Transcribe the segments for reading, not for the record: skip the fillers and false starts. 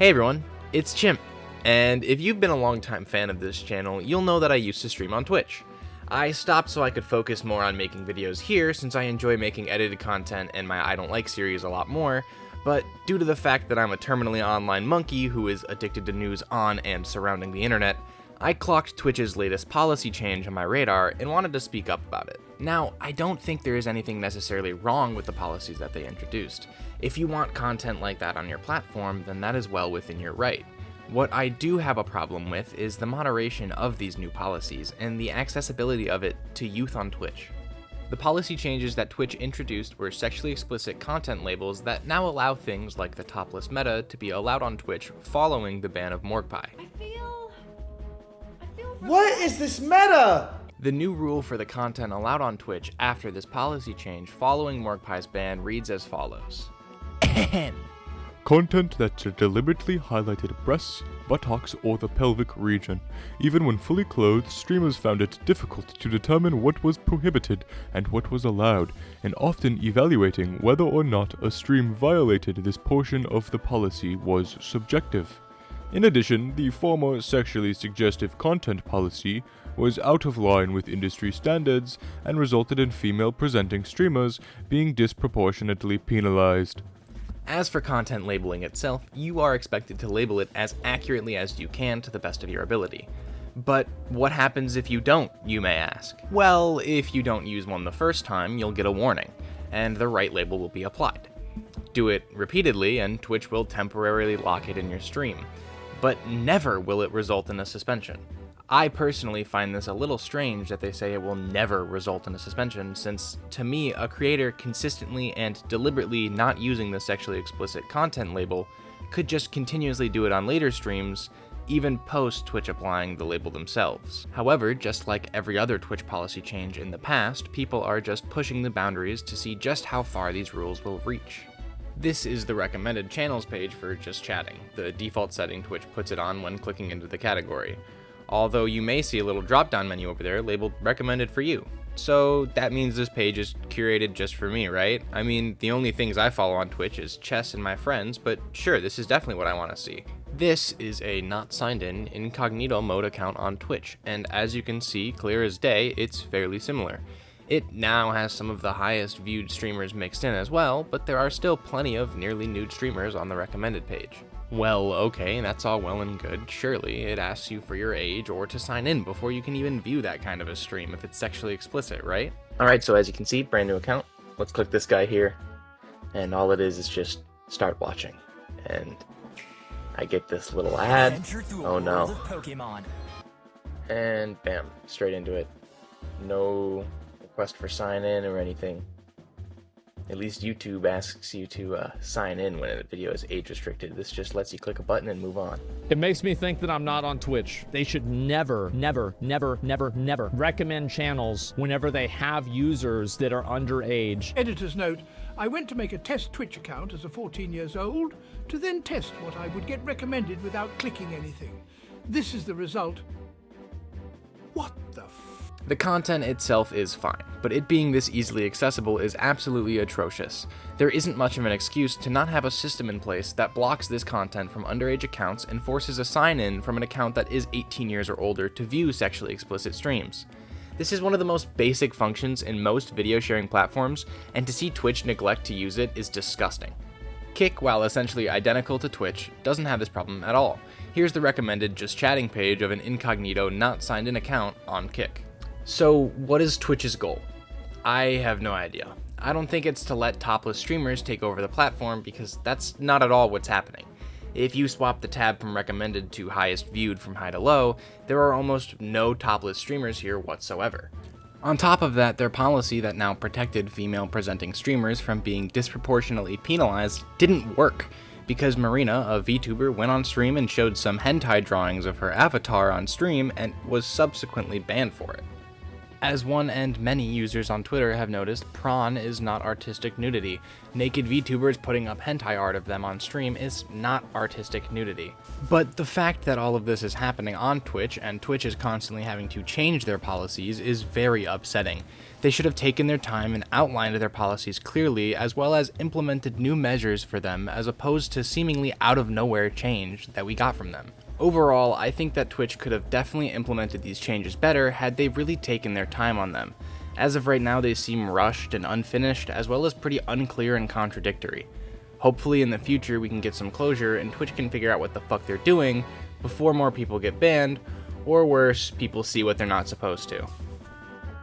Hey everyone, it's Chimp, and if you've been a long-time fan of this channel, you'll know that I used to stream on Twitch. I stopped so I could focus more on making videos here since I enjoy making edited content and my I Don't Like series a lot more, but due to the fact that I'm a terminally online monkey who is addicted to news on and surrounding the internet, I clocked Twitch's latest policy change on my radar and wanted to speak up about it. Now, I don't think there is anything necessarily wrong with the policies that they introduced. If you want content like that on your platform, then that is well within your right. What I do have a problem with is the moderation of these new policies and the accessibility of it to youth on Twitch. The policy changes that Twitch introduced were sexually explicit content labels that now allow things like the Topless Meta to be allowed on Twitch following the ban of Morgpie. What is this meta? The new rule for the content allowed on Twitch after this policy change following Morgpie's ban reads as follows. Content that deliberately highlighted breasts, buttocks, or the pelvic region. Even when fully clothed, streamers found it difficult to determine what was prohibited and what was allowed, and often evaluating whether or not a stream violated this portion of the policy was subjective. In addition, the former sexually suggestive content policy was out of line with industry standards and resulted in female-presenting streamers being disproportionately penalized. As for content labeling itself, you are expected to label it as accurately as you can to the best of your ability. But what happens if you don't, you may ask? Well, if you don't use one the first time, you'll get a warning, and the right label will be applied. Do it repeatedly, and Twitch will temporarily lock it in your stream. But never will it result in a suspension. I personally find this a little strange that they say it will never result in a suspension, since, to me, a creator consistently and deliberately not using the sexually explicit content label could just continuously do it on later streams, even post Twitch applying the label themselves. However, just like every other Twitch policy change in the past, people are just pushing the boundaries to see just how far these rules will reach. This is the recommended channels page for just chatting, the default setting Twitch puts it on when clicking into the category. Although you may see a little drop-down menu over there labeled recommended for you. So that means this page is curated just for me, right? I mean, the only things I follow on Twitch is chess and my friends, but sure, this is definitely what I want to see. This is a not signed in incognito mode account on Twitch, and as you can see, clear as day, it's fairly similar. It now has some of the highest viewed streamers mixed in as well, but there are still plenty of nearly nude streamers on the recommended page. Well, okay, that's all well and good. Surely it asks you for your age or to sign in before you can even view that kind of a stream if it's sexually explicit, right? Alright, so as you can see, brand new account. Let's click this guy here, and all it is just start watching. And I get this little ad. Oh no. And bam, straight into it. No request for sign in or anything. At least YouTube asks you to sign in when a video is age restricted. This just lets you click a button and move on. It makes me think that I'm not on Twitch. They should never recommend channels whenever they have users that are underage. Editor's note, I went to make a test Twitch account as a 14 years old to then test what I would get recommended without clicking anything. This is the result. What the The content itself is fine, but it being this easily accessible is absolutely atrocious. There isn't much of an excuse to not have a system in place that blocks this content from underage accounts and forces a sign-in from an account that is 18 years or older to view sexually explicit streams. This is one of the most basic functions in most video sharing platforms, and to see Twitch neglect to use it is disgusting. Kick, while essentially identical to Twitch, doesn't have this problem at all. Here's the recommended just chatting page of an incognito not signed in account on Kick. So what is Twitch's goal? I have no idea. I don't think it's to let topless streamers take over the platform, because that's not at all what's happening. If you swap the tab from recommended to highest viewed from high to low, there are almost no topless streamers here whatsoever. On top of that, their policy that now protected female presenting streamers from being disproportionately penalized didn't work, because Marina, a VTuber, went on stream and showed some hentai drawings of her avatar on stream and was subsequently banned for it. As one and many users on Twitter have noticed, prawn is not artistic nudity. Naked VTubers putting up hentai art of them on stream is not artistic nudity. But the fact that all of this is happening on Twitch, and Twitch is constantly having to change their policies, is very upsetting. They should have taken their time and outlined their policies clearly, as well as implemented new measures for them, as opposed to seemingly out of nowhere change that we got from them. Overall, I think that Twitch could have definitely implemented these changes better had they really taken their time on them. As of right now, they seem rushed and unfinished, as well as pretty unclear and contradictory. Hopefully in the future we can get some closure and Twitch can figure out what the fuck they're doing before more people get banned, or worse, people see what they're not supposed to.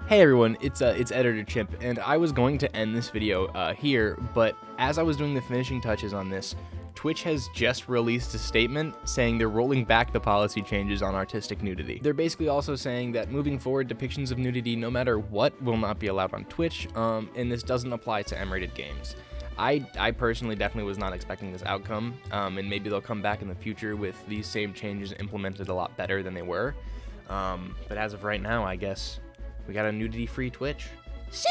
Hey everyone, it's Editor Chimp, and I was going to end this video here, but as I was doing the finishing touches on this, Twitch has just released a statement saying they're rolling back the policy changes on artistic nudity. They're basically also saying that moving forward, depictions of nudity, no matter what, will not be allowed on Twitch, and this doesn't apply to M-rated games. I personally definitely was not expecting this outcome, and maybe they'll come back in the future with these same changes implemented a lot better than they were. But as of right now, I guess we got a nudity-free Twitch. See